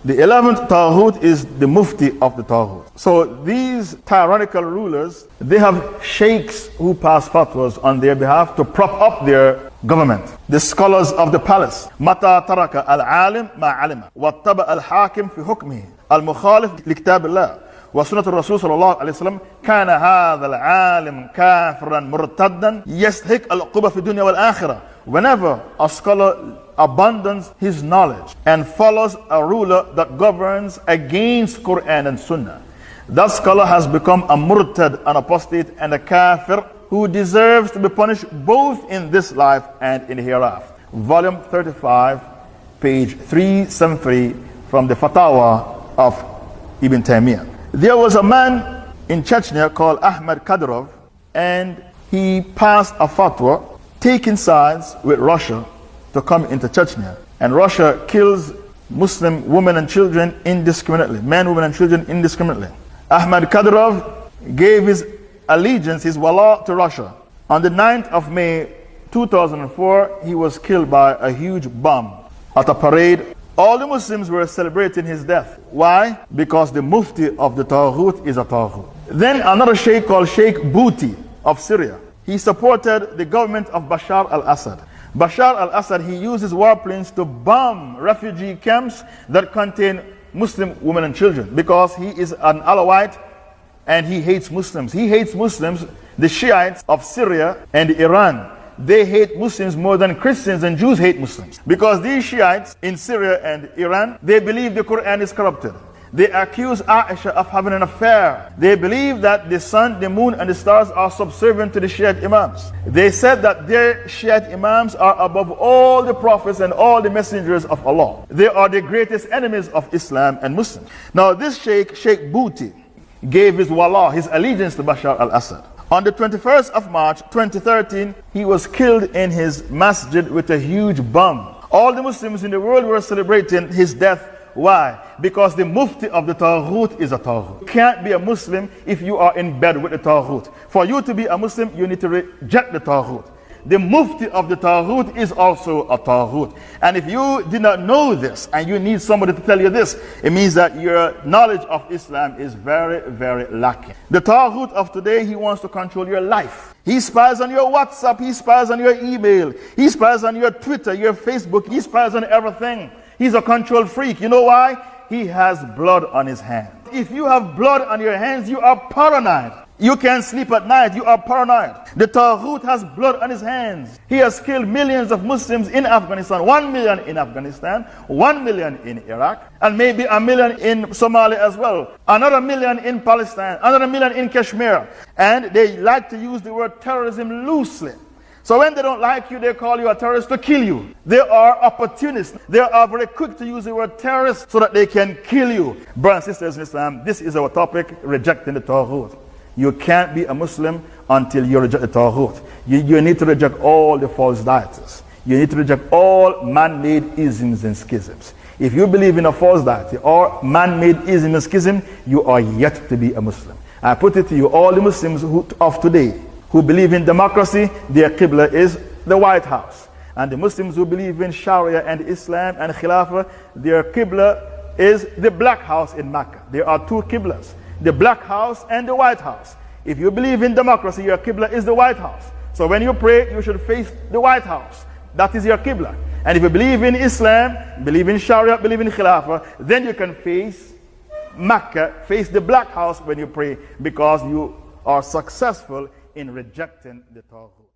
The 11th tauhid is the mufti of the tauhid. So these tyrannical rulers, they have sheikhs who pass fatwas on their behalf to prop up their government. The scholars of the palace. متى ترك العالم ما علم واتبع الحاكم في حكمه المخالف لكتاب الله وسنة الرسول صلى الله عليه وسلم كان هذا العالم كافرا مرتدا يستحق العقوبة في الدنيا والآخرة. Whenever a scholar abandons his knowledge and follows a ruler that governs against Quran and Sunnah, that scholar has become a murtad, an apostate, and a kafir who deserves to be punished both in this life and in the hereafter. Volume 35, page 373 from the Fatawa of Ibn Taymiyyah. There was a man in Chechnya called Ahmad Kadyrov, and he passed a fatwa taking sides with Russia to come into Chechnya. And Russia kills Muslim women and children indiscriminately, men, women and children indiscriminately. Ahmad Kadyrov gave his allegiance, his wala, to Russia. On the 9th of May 2004, he was killed by a huge bomb at a parade. All the Muslims were celebrating his death. Why? Because the mufti of the tawhid is a tawhid. Then another sheikh called Sheikh Bouti of Syria. He supported the government of Bashar al-Assad. Bashar al-Assad, he uses warplanes to bomb refugee camps that contain Muslim women and children because he is an Alawite and he hates Muslims. He hates Muslims, the Shiites of Syria and Iran. They hate Muslims more than Christians and Jews hate Muslims. Because these Shiites in Syria and Iran, they believe the Quran is corrupted. They accuse Aisha of having an affair. They believe that the sun, the moon, and the stars are subservient to the Shiite Imams. They said that their Shiite Imams are above all the prophets and all the messengers of Allah. They are the greatest enemies of Islam and Muslims. Now this Sheikh Bouti, gave his wala, his allegiance to Bashar al-Assad. On the 21st of March 2013, he was killed in his masjid with a huge bomb. All the Muslims in the world were celebrating his death. Why? Because the mufti of the tawhid is a tawhid. You can't be a Muslim if you are in bed with the tawhid. For you to be a Muslim, you need to reject the tawhid. The mufti of the tawhid is also a tawhid. And if you did not know this and you need somebody to tell you this, it means that your knowledge of Islam is very, very lacking. The tawhid of today, he wants to control your life. He spies on your WhatsApp, he spies on your email, he spies on your Twitter, your Facebook, he spies on everything. He's a control freak. You know why? He has blood on his hands. If you have blood on your hands, you are paranoid. You can't sleep at night, you are paranoid. The Tawhid has blood on his hands. He has killed millions of Muslims in Afghanistan, 1 million in Afghanistan, 1 million in Iraq, and maybe 1 million in Somalia as well. Another million in Palestine, another million in Kashmir. And they like to use the word terrorism loosely. So when they don't like you, they call you a terrorist to kill you. They are opportunists. They are very quick to use the word terrorist so that they can kill you. Brothers and sisters in Islam, this is our topic, rejecting the Tawhid. You can't be a Muslim until you reject the Tawhid. You need to reject all the false deities. You need to reject all man-made isms and schisms. If you believe in a false deity or man-made ism and schism, you are yet to be a Muslim. I put it to you, all the Muslims of today who believe in democracy, their Qibla is the White House. And the Muslims who believe in Sharia and Islam and Khilafah, their Qibla is the Black House in Mecca. There are two Qiblas, the Black House and the White House. If you believe in democracy, your Qibla is the White House. So when you pray, you should face the White House. That is your Qibla. And if you believe in Islam, believe in Sharia, believe in Khilafah, then you can face Mecca, face the Black House when you pray, because you are successful in rejecting the Tawhid.